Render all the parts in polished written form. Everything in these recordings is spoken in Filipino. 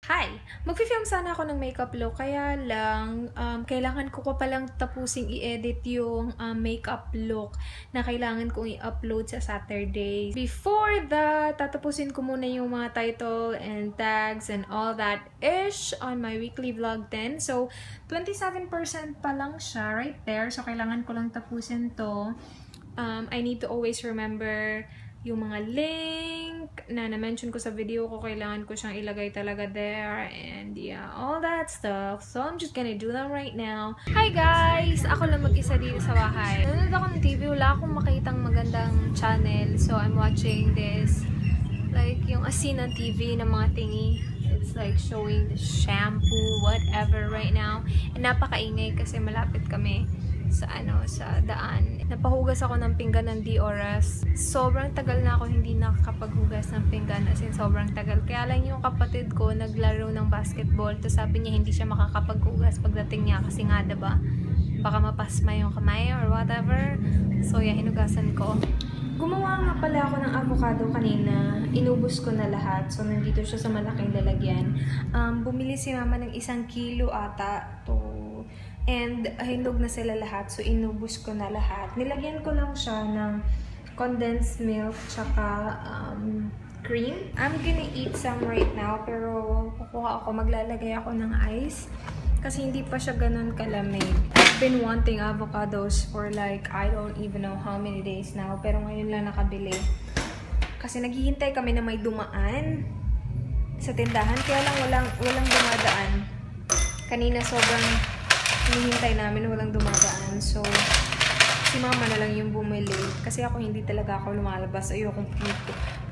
Hi! Mag-film sana ako ng makeup look, kaya lang, kailangan ko pa palang tapusing i-edit yung makeup look na kailangan kong i-upload sa Saturday. Before that, tatapusin ko muna yung mga title and tags and all that ish on my weekly vlog 10. So, 27% pa lang siya right there. So, kailangan ko lang tapusin to. I need to always remember yung mga link na na-mention ko sa video ko, kailangan ko siyang ilagay talaga there, and yeah, all that stuff. So, I'm just gonna do that right now. Hi guys! Ako lang mag-isa dito sa bahay. Nanonood ako ng TV, wala akong makitang magandang channel, so I'm watching this, like, yung Asina TV na mga tingi. It's like showing the shampoo, whatever right now. And napakaingay kasi malapit kami sa daan. Napahugas ako ng pinggan ng Dioras. Sobrang tagal na ako hindi nakakapaghugas ng pinggan, as in sobrang tagal. Kaya lang yung kapatid ko naglaro ng basketball, to sabi niya hindi siya makakapaghugas pagdating niya kasi nga diba, baka mapasma yung kamay or whatever. So yeah, hinugasan ko. Gumawa nga pala ako ng avocado kanina. Inubos ko na lahat. So, nandito siya sa malaking lalagyan. Bumili si mama ng 1 kilo ata to. And hinog na sila lahat. So, inubos ko na lahat. Nilagyan ko lang siya ng condensed milk tsaka cream. I'm gonna eat some right now. Pero kukuha ako, maglalagay ako ng ice. Kasi hindi pa siya ganun kalamig. I've been wanting avocados for like, I don't even know how many days now. Pero ngayon lang nakabili. Kasi naghihintay kami na may dumaan sa tindahan. Kaya lang walang dumadaan. Kanina sobrang hinihintay namin, walang dumadaan. So, si mama na lang yung bumili. Kasi ako hindi talaga ako lumalabas. Ayokong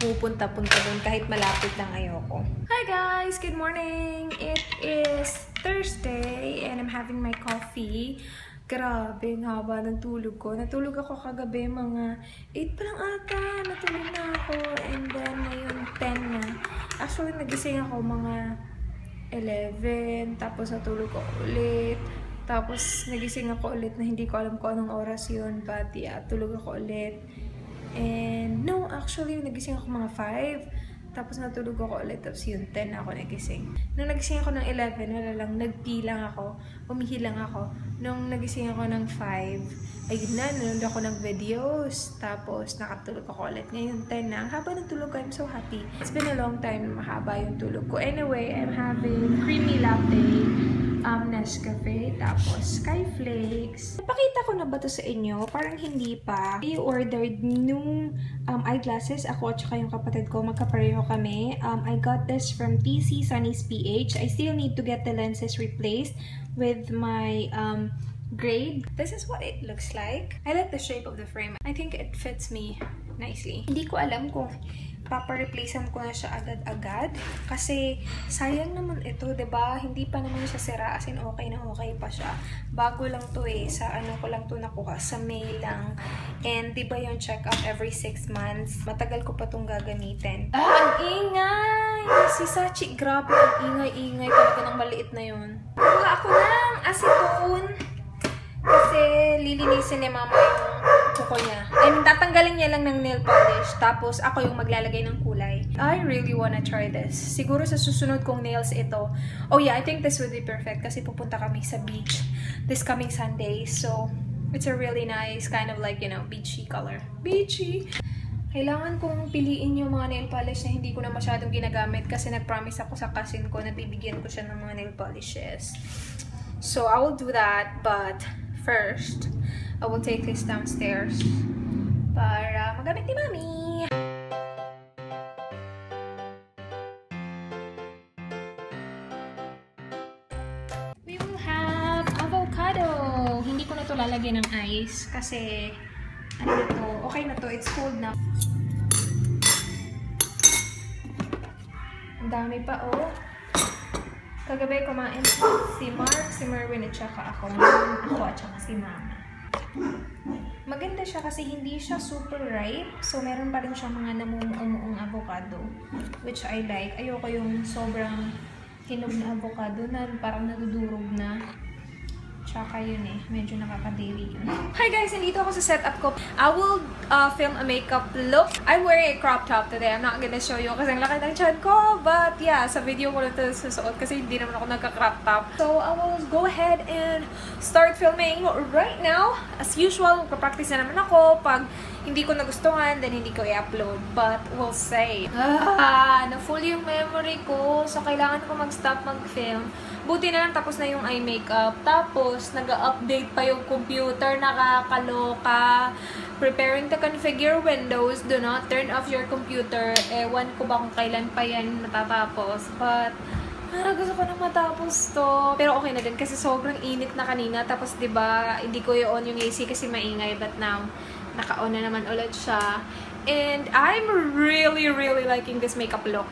pupunta-punta doon. Kahit malapit lang ayoko. Hi guys! Good morning! It is Thursday and I'm having my coffee. Grabe, ang haba ng tulog ko. Natulog ako kagabi, mga 8 pa lang ata. Natulog na ako. And then, ngayon 10 na. Actually, nagising ako mga 11. Tapos natulog ko ulit. Tapos, nagising ako ulit na hindi ko alam kung anong oras yun. But yeah, tulog ako ulit. And no, actually, nagising ako mga 5. Tapos natulog ako ulit. Tapos yun, 10 na ako nagising. Nung nagising ako ng 11, wala lang, nagpee lang ako. Umihi lang ako. Nung nagising ako ng 5, ayun na, nanonood ako ng videos. Tapos nakatulog ako ulit. Ngayon, 10 na. Ang haba ng tulog ko, I'm so happy. It's been a long time na mahaba yung tulog ko. Anyway, I'm having creamy latte, Nescafe, tapos Skyflakes. Napakita ko na ba to sa inyo? Parang hindi pa. I ordered nung eyeglasses. Ako at saka yung kapatid ko, magkapareho kami. I got this from TC Sunny's PH. I still need to get the lenses replaced with my grade. This is what it looks like. I like the shape of the frame. I think it fits me nicely. Hindi ko alam kung papareplacean ko na siya agad-agad. Kasi, sayang naman ito, diba? Hindi pa naman siya sira. As in, okay na okay pa siya. Bago lang to eh. Sa ano ko lang to nakuha. Sa May lang. And, diba yung check-up every 6 months? Matagal ko pa itong gagamitin. Ang ingay! Si Sachi, grabe. Ang ingay-ingay talaga ng maliit na yun. Kuha ako ng acetone. Kasi, lilinisin ni mama yung kuko niya. And tatanggalin niya lang ng nail polish. Tapos, ako yung maglalagay ng kulay. I really wanna try this. Siguro sa susunod kong nails ito. Oh yeah, I think this would be perfect. Kasi pupunta kami sa beach this coming Sunday. So, it's a really nice kind of like, you know, beachy color. Beachy! Kailangan kong piliin yung mga nail polish na hindi ko na masyadong ginagamit. Kasi nag-promise ako sa cousin ko na bibigyan ko siya ng mga nail polishes. So, I will do that. But, first, I will take this downstairs para magamit ni Mami. We will have avocado. Hindi ko na ito lalagyan ng ice kasi ano na to, okay na to, it's cold na. Ang dami pa oh. Kagabi kumain si Mark, si Merwin at saka ako. Ako at saka si Mama. Maganda siya kasi hindi siya super ripe. So, meron pa rin siya mga namumuong avocado. Which I like. Ayoko yung sobrang hinog na avocado na parang nadudurog na. Tsaka yun eh, medyo nakakadiri yun. Hi guys, nandito ako sa setup ko. I will film a makeup look. I'm wearing a crop top today. I'm not gonna show you kasi ang laki ng tiyan ko. But yeah, sa video ko na ito susuot kasi hindi naman ako nagka-crop top. So I will go ahead and start filming right now. As usual, magpa-practice na naman ako. Pag hindi ko nagustuhan, then hindi ko i-upload. But we'll say. Na-full yung memory ko. So kailangan ko mag-stop mag-film. Buti na lang tapos na yung eye makeup. Tapos, nag-update pa yung computer. Nakakaloka. Preparing to configure Windows. Do not turn off your computer. Ewan ko ba kung kailan pa yan natatapos. But, gusto ko na matapos to. Pero okay na din kasi sobrang init na kanina. Tapos, diba, hindi ko i-on yung AC kasi maingay. But now, naka-on na naman ulit siya. And I'm really liking this makeup look.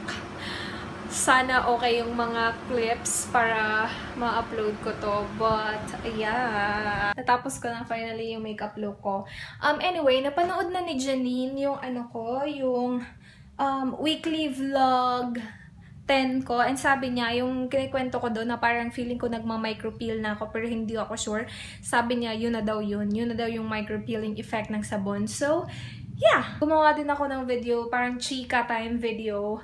Sana okay yung mga clips para ma-upload ko to. But, yeah. Natapos ko na finally yung makeup look ko. Anyway, napanood na ni Janine yung yung weekly vlog 10 ko. And sabi niya, yung kinikwento ko doon na parang feeling ko nagma-micropeel na ako pero hindi ako sure. Sabi niya, yun na daw yun. Yun na daw yung micropeeling effect ng sabon. So, yeah. Gumawa din ako ng video, parang chika time video.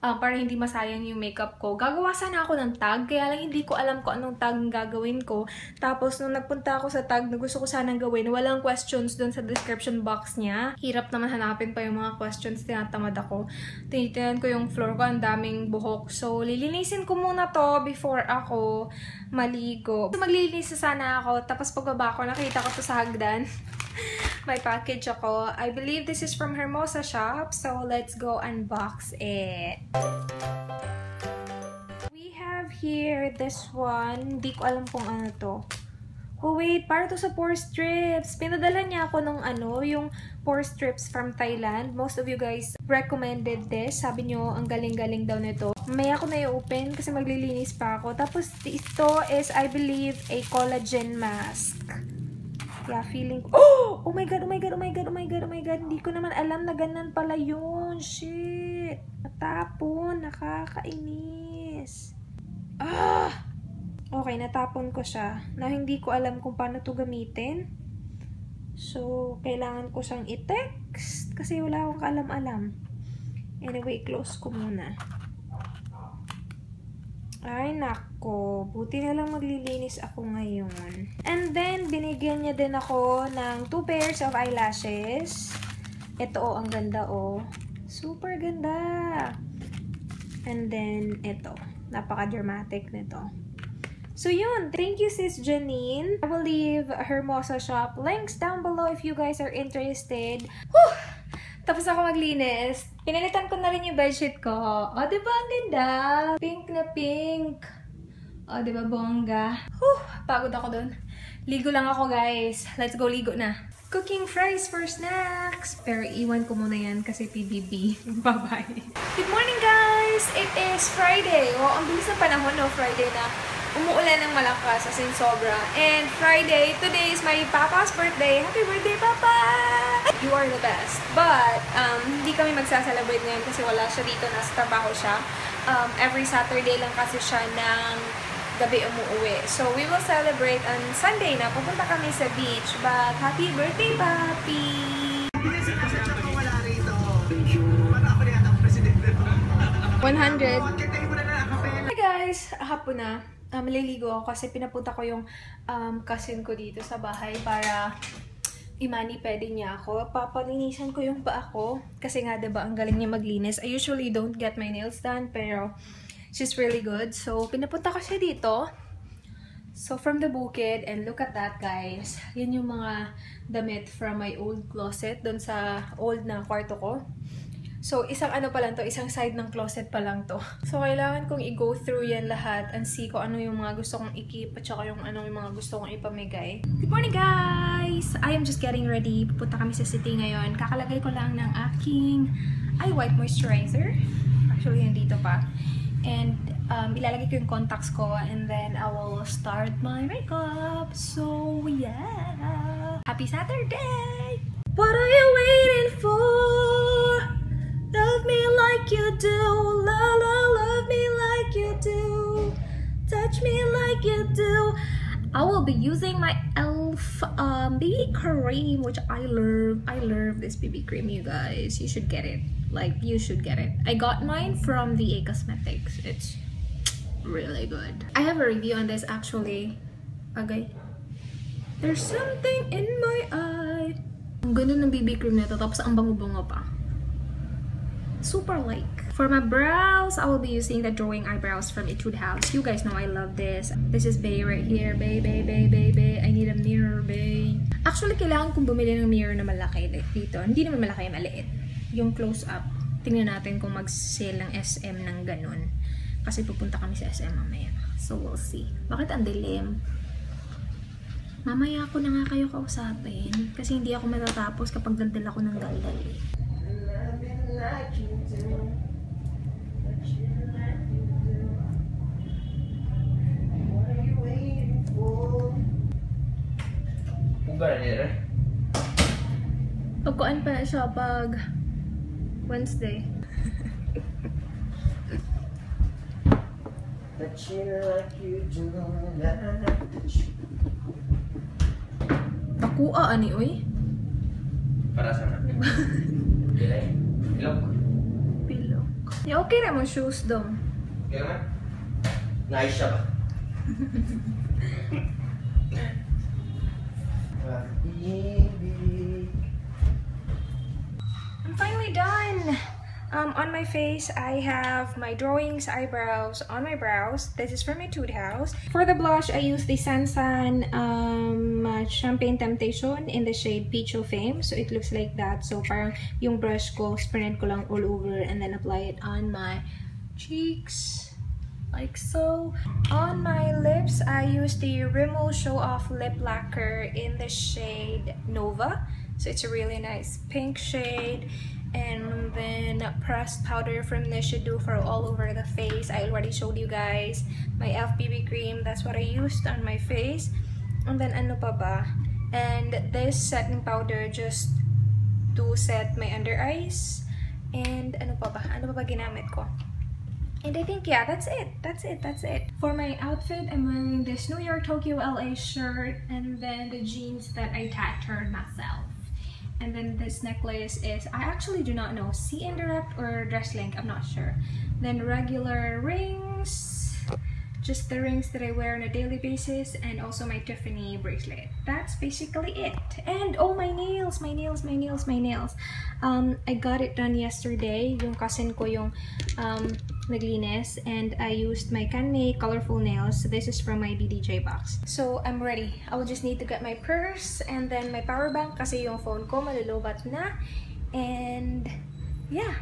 Para hindi masayang yung makeup ko. Gagawa sana ako ng tag, kaya lang hindi ko alam kung anong tag gagawin ko. Tapos, nung nagpunta ako sa tag na gusto ko sanang gawin, walang questions dun sa description box niya. Hirap naman hanapin pa yung mga questions, tinatamad ako. Tinitingnan ko yung floor ko, ang daming buhok. So, lilinisin ko muna to before ako maligo. So, maglilinis sana ako, tapos pagbaba ko, nakita ko to sa hagdan. May package ako. I believe this is from Hermosa Shop. So, let's go unbox it. We have here this one. Hindi ko alam kung ano to. Oh, wait. Para to sa pore strips. Pinadala niya ako ng yung pore strips from Thailand. Most of you guys recommended this. Sabi nyo, ang galing-galing daw nito. May ako na i-open kasi maglilinis pa ako. Tapos, ito is, I believe, a collagen mask. Yeah, feeling ko. Oh my god, oh my god, oh my god, oh my god, oh my god. Hindi ko naman alam na ganun pala yun. Shit. Natapon. Nakakainis. Okay, natapon ko siya. Na hindi ko alam kung paano to gamitin. So, kailangan ko siyang i-text. Kasi wala akong kaalam-alam. Anyway, close ko muna. Ay, nako. Buti na lang maglilinis ako ngayon. And then, binigyan niya din ako ng 2 pairs of eyelashes. Ito, ang ganda, Super ganda. And then, ito. Napaka-dramatic nito. So, yun. Thank you, Sis Janine. I will leave Hermosa Shop links down below if you guys are interested. Whew! Tapos ako maglinis. Pinalitan ko na rin yung bedsheet ko. Diba ang ganda? Pink na pink. Diba bongga? Pagod ako dun. Ligo lang ako, guys. Let's go ligo na. Cooking fries for snacks. Pero iwan ko muna yan kasi PBB. Bye-bye. Good morning, guys! It is Friday. Ang bilis ng panahon, Friday na. Umuulan ng malakas, as in sobra. And Friday, today is my papa's birthday. Happy birthday, Papa! You are the best. But, hindi kami magsaselebrate ngayon kasi wala siya dito. Nasa trabaho siya. Every Saturday lang kasi siya ng gabi umuwi. So, we will celebrate on Sunday na. Pupunta kami sa beach. But, happy birthday, Papi! 100. Hi guys! Hapon na. Maliligo ako kasi pinapunta ko yung cousin ko dito sa bahay para i-mani-pedi niya ako. Papalinisan ko yung paa ko kasi nga diba ang galing niya maglinis. I usually don't get my nails done pero she's really good. So pinapunta ko siya dito. So from the bukid, and look at that, guys. Yan yung mga damit from my old closet doon sa old na kwarto ko. So, isang pa lang to, isang side ng closet pa lang to. So, kailangan kong i-go through yan lahat and see kung ano yung mga gusto kong i-keep at saka yung mga gusto kong ipamigay. Good morning, guys! I am just getting ready. Pupunta kami sa city ngayon. Kakalagay ko lang ng aking eye white moisturizer. Actually, nandito pa. And, ilalagay ko yung contacts ko and then I will start my makeup. So, yeah! Happy Saturday! What are you waiting for? Love me like you do, love me like you do, touch me like you do. I will be using my e.l.f. BB cream, which I love. I love this BB cream, you guys. You should get it. Like, you should get it. I got mine from VA Cosmetics. It's really good. I have a review on this actually. Okay. There's something in my eye. Ang ganda ng BB cream nito, tapos ang bango-bango pa. Super like. For my brows, I will be using the Drawing Eyebrows from Etude House. You guys know I love this. This is Bay right here. Bay. I need a mirror, Bay. Actually, kailangan kong bumili ng mirror na malaki like dito. Hindi naman malaki, maliit. Yung close-up. Tingnan natin kung mag-sale ng SM ng ganun. Kasi pupunta kami sa SM mamaya. So, we'll see. Bakit ang dilim? Mamaya ako na nga kayo kausapin. Kasi hindi ako matatapos kapag dandal ako ng galdal eh. Pagkuan pa na siya pag Wednesday. Pakua ani oy. Para sa natin. Pilay. Pilok. Pilok. Ya okay ra mo shoes dong. Okay naman. Nice siya ba? I'm finally done. On my face, I have my Drawings Eyebrows on my brows. This is from Etude House. For the blush, I use the Sansan Champagne Temptation in the shade Peach of Fame. So it looks like that. So parang yung brush ko, spread ko lang all over and then apply it on my cheeks. Like so. On my lips, I use the Rimmel Show Off Lip Lacquer in the shade Nova. So it's a really nice pink shade. And then pressed powder from Nishidu for all over the face. I already showed you guys my e.l.f. BB cream. That's what I used on my face. And then ano pa ba? And this setting powder just to set my under eyes. And ano pa ba? Ano pa ba ginamit ko? And I think, yeah, that's it. That's it. For my outfit, I'm wearing this New York, Tokyo, LA shirt. And then the jeans that I tattooed myself. And then this necklace is, I actually do not know, C indirect or dress link, I'm not sure. Then regular rings, just the rings that I wear on a daily basis, and also my Tiffany bracelet. That's basically it. And oh, my nails. I got it done yesterday. Yung cousin ko yung naglinis, and I used my Kanmei colorful nails. So this is from my BDJ box. So I'm ready. I will just need to get my purse and then my power bank kasi yung phone ko malulubat na. And yeah.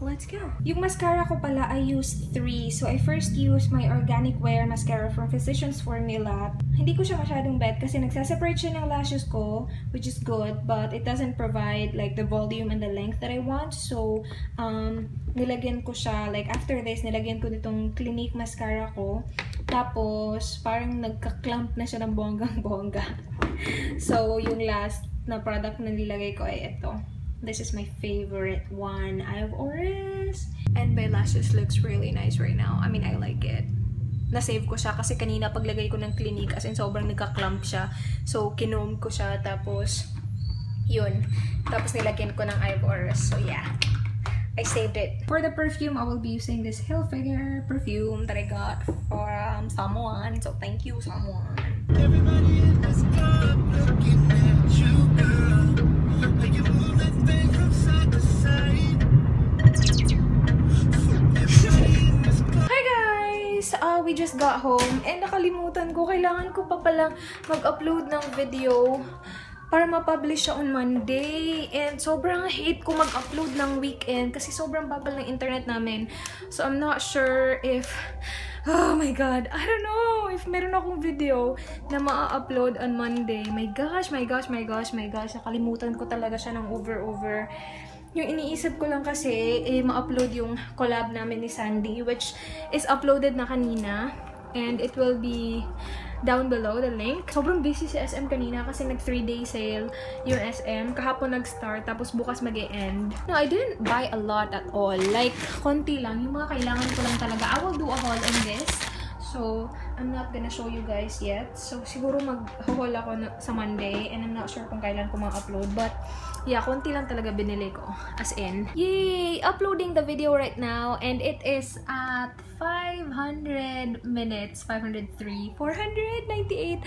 Let's go. Yung mascara ko pala, I used 3. So I first used my Organic Wear mascara from Physicians Formula. Hindi ko siya masyadong bet kasi nagsaseparate siya ng lashes ko, which is good, but it doesn't provide like the volume and the length that I want. So nilagyan ko siya, like after this, nilagyan ko ditong Clinique mascara ko. Tapos parang nagka-clump na siya ng bonggang-bongga. So yung last na product na nilagay ko ay ito. This is my favorite one. I have Oris. And my lashes looks really nice right now. I mean, I like it. Na-save ko siya kasi kanina paglagay ko ng Clinique as in sobrang nagka-clump siya. So, kinom ko siya. Tapos, yun. Tapos, nilagyan ko ng Oris. So, yeah. I saved it. For the perfume, I will be using this Hilfiger perfume that I got from someone. So, thank you, someone. Everybody in this club looking at you, girl. Make you move that thing from side to side. Hi guys! We just got home and nakalimutan ko. Kailangan ko pa palang mag-upload ng video para ma-publish siya on Monday. And sobrang hate ko mag-upload ng weekend kasi sobrang babal ng internet namin. So I'm not sure if... Oh my god, I don't know if meron akong video na ma-upload on Monday. My gosh. Nakalimutan ko talaga siya ng over. Yung iniisip ko lang kasi, ma-upload yung collab namin ni Sandy, which is uploaded na kanina. And it will be down below, the link. Sobrang busy si SM kanina kasi nag 3-day sale yung SM. Kahapon nag-start, tapos bukas mag-e-end. No, I didn't buy a lot at all. Like, konti lang. Yung mga kailangan ko lang talaga. I will do a haul on this. So, I'm not gonna show you guys yet. So, siguro mag-haul ako sa Monday and I'm not sure kung kailan ko ma-upload. But, yeah, konti lang talaga binili ko. As in, yay! Uploading the video right now and it is at 500 minutes, 503, 498.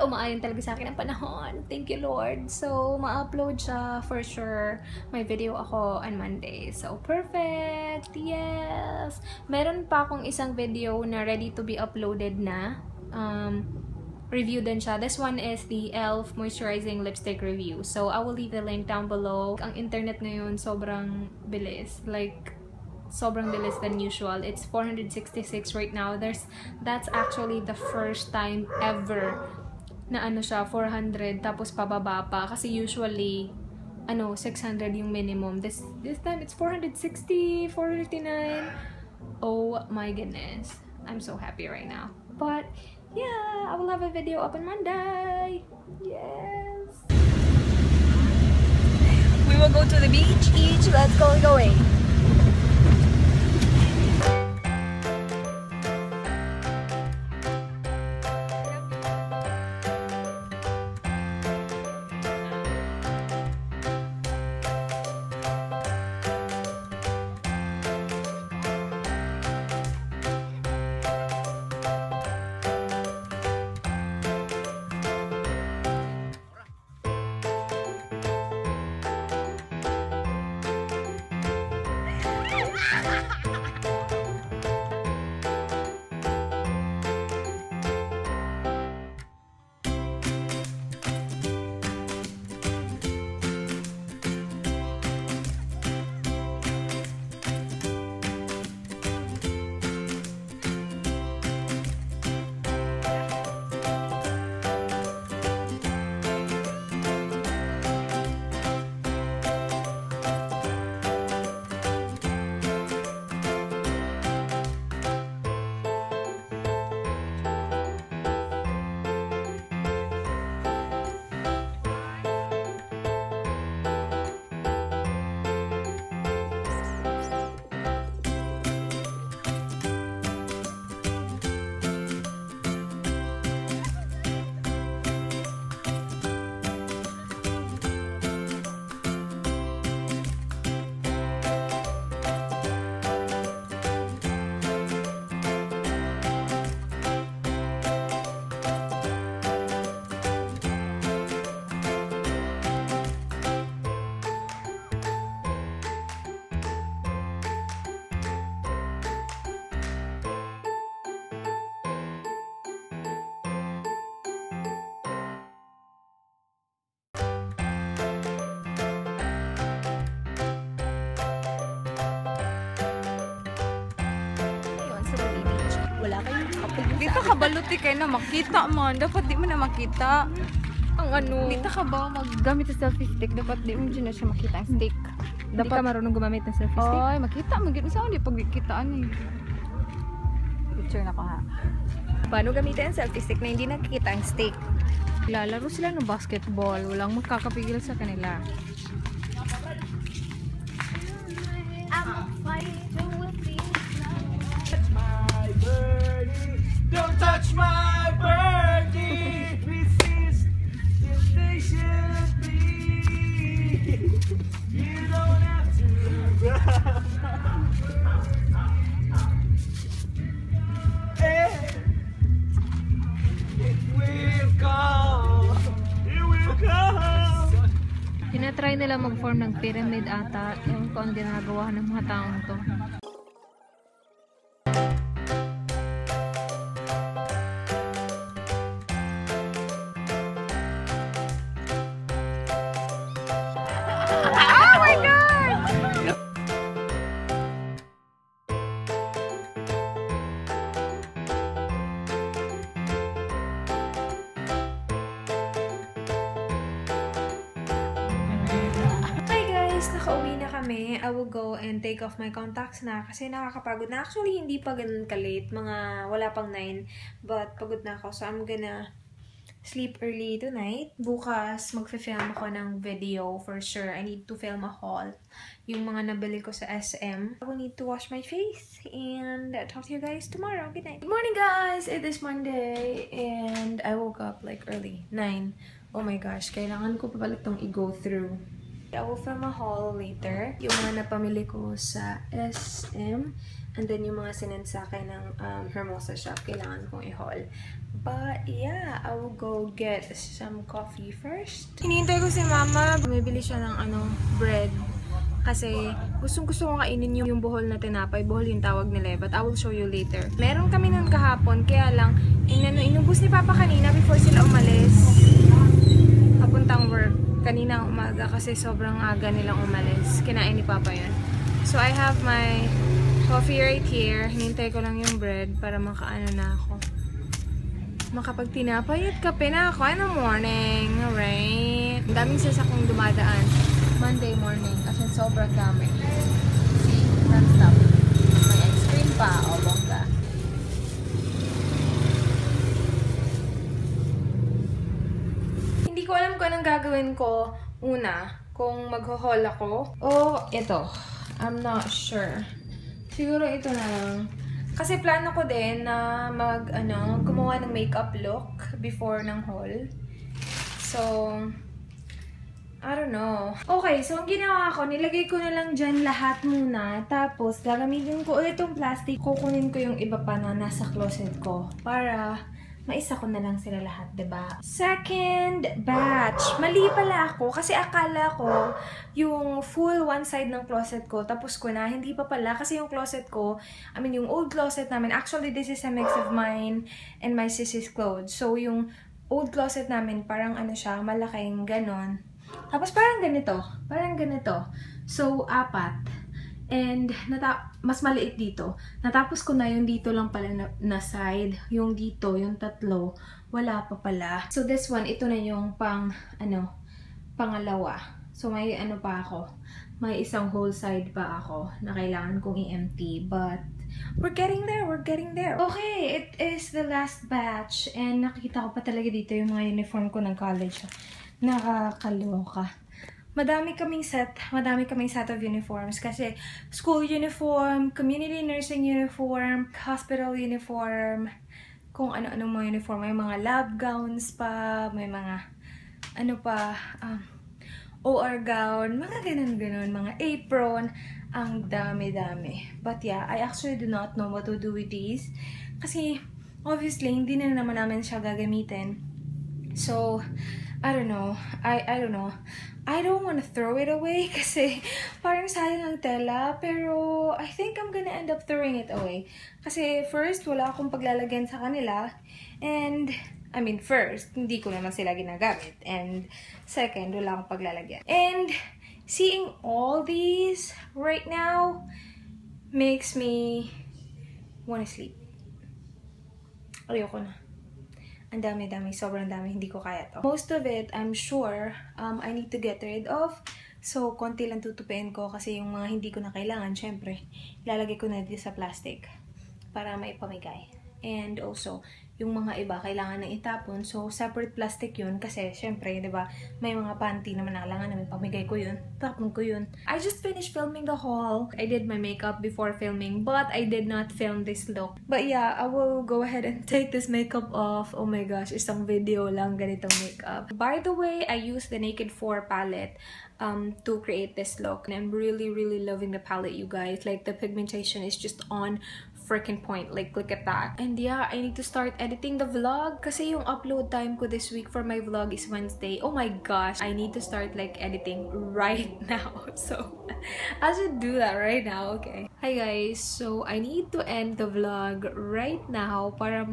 Umaayon talaga sa akin ang panahon. Thank you, Lord. So, ma-upload siya for sure. May video ako on Monday. So, perfect! Yes! Meron pa akong isang video na ready to be uploaded na. Review din siya. This one is the e.l.f. Moisturizing Lipstick Review. So, I will leave the link down below. Ang internet ngayon, sobrang bilis. Like, sobrang bilis than usual. It's 466 right now. That's actually the first time ever na ano siya, 400, tapos pababa pa. Kasi usually, 600 yung minimum. This time, it's 460, 459. Oh my goodness. I'm so happy right now. But, yeah, I will have a video up on Monday. Yes. We will go to the beach, each, let's go away. Wala kayong kapag Dito ka baluti kayo na makita man. Dapat di mo na makita. ang Dito ka ba maggamit sa selfie stick? Dapat di mo dyan na siya makita ang stick. Hindi ka marunong gumamit ng selfie stick. Ay, makita. Magiging saan di pagkikitaan eh. Picture na ko ha. Paano gamitin ang selfie stick na hindi nakikita ang stick? Lalaro sila ng basketball. Walang magkakapigil sa kanila. Don't touch my birdie. Resist temptation. You don't have to. It will come. It will come. Tinatry nila mag-form ng pyramid ata. Yung kung ang ginagawa ng mga taong to. Nakauwi na kami. I will go and take off my contacts na kasi nakakapagod na. Actually, hindi pa ganun ka-late. Wala pang 9. But, pagod na ako. So, I'm gonna sleep early tonight. Bukas, mag-film ako ng video for sure. I need to film a haul. Yung mga nabili ko sa SM. I will need to wash my face and talk to you guys tomorrow. Good night. Good morning, guys! It is Monday and I woke up like early. 9. Oh my gosh, kailangan ko pa pala itong i-go through. I will film a haul later. Yung mga napamili ko sa SM. And then yung mga sinend sa akin ng Hermosa shop, kailangan kong i-haul. But yeah, I will go get some coffee first. Hinihintay ko si Mama. Bumibili siya ng bread. Kasi gustong-gusto kong kainin yung buhol na tinapay. Buhol yung tawag nila, but I will show you later. Meron kami nun kahapon, kaya lang inubos ni Papa kanina before sila umalis. Papuntang work. Kaninang umaga kasi sobrang aga nilang umalis. Kinain ni Papa yun. So I have my coffee right here. Hinintay ko lang yung bread para makaano na ako. Makapagtinapay at kape na ako in the morning. Alright. Ang daming sasakong dumadaan. Monday morning. Kasi sobrang dami. See? Non-stop. May ice cream pa. O, bongga. Hindi ko alam kung anong gagawin ko. Una, kung mag-haul ako. O, ito. I'm not sure. Siguro ito na lang. Kasi plano ko din na gumawa ng makeup look before ng haul. So, I don't know. Okay, so ang ginawa ko, nilagay ko na lang dyan lahat muna. Tapos, gagamitin ko ulit yung plastic. Kukunin ko yung iba pa na nasa closet ko. Para maisa ko na lang sila lahat, diba? Second batch. Mali pala ako kasi akala ko yung full one side ng closet ko tapos ko na. Hindi pa pala kasi yung closet ko, yung old closet namin, actually this is a mix of mine and my sissy's clothes. So yung old closet namin, parang siya, malaking ganon. Tapos parang ganito. So, 4. And, mas maliit dito. Natapos ko na yung dito lang pala na side. Yung dito, yung 3, wala pa pala. So, this one, ito na yung pangalawa. So, may pa ako. May isang whole side pa ako na kailangan kong i-empty. But, we're getting there. Okay, it is the last batch. And, nakikita ko pa talaga dito yung mga uniform ko ng college. Nakakaloka. Madami kaming set of uniforms kasi school uniform, community nursing uniform, hospital uniform, kung ano-anong mga uniform. May mga lab gowns pa, may mga OR gown, mga ganun-ganun, mga apron, ang dami-dami. But yeah, I actually do not know what to do with these kasi obviously hindi na naman namin siya gagamitin. So, I don't know. I don't want to throw it away kasi parang sayang ang tela. Pero I think I'm gonna end up throwing it away. Kasi first, wala akong paglalagyan sa kanila. And, first, hindi ko naman sila ginagamit. And second, wala akong paglalagyan. And seeing all these right now makes me wanna sleep. Ayoko na. Ang dami-dami, sobrang dami, hindi ko kaya to. Most of it, I'm sure, I need to get rid of. So, konti lang tutupiin ko kasi yung mga hindi ko na kailangan, syempre, ilalagay ko na dito sa plastic para maipamigay. And also, yung mga iba, kailangan na itapon. So, separate plastic yun kasi, syempre, di ba, may mga panty naman na kailangan namin pamigay ko yun. Tapon ko yun. I just finished filming the haul. I did my makeup before filming, but I did not film this look. But yeah, I will go ahead and take this makeup off. Oh my gosh, isang video lang ganitong makeup. By the way, I used the Naked 4 palette to create this look. And I'm really, really loving the palette, you guys. Like, the pigmentation is just on freaking point. Like, look at that. And yeah, I need to start editing the vlog kasi yung upload time ko this week for my vlog is Wednesday. Oh my gosh, I need to start like editing right now. So, I should do that right now, okay? Hi guys, so I need to end the vlog right now para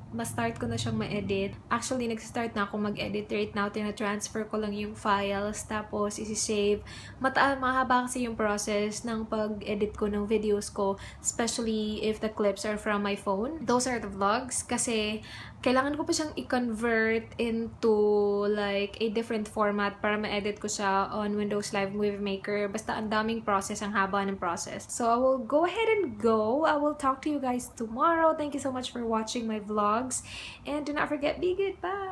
ma-start ko na siyang ma-edit. Actually, nag-start na ako mag-edit right now. Tina-transfer ko lang yung files, tapos isi-save. Mahaba kasi yung process ng pag-edit ko ng videos ko, especially if the clips are from my phone. Those are the vlogs kasi kailangan ko pa siyang i-convert into like a different format para ma-edit ko siya on Windows Live Movie Maker. Basta ang daming process, ang haba ng process. So, I will go ahead and go. I will talk to you guys tomorrow. Thank you so much for watching my vlogs. And do not forget, be good. Bye!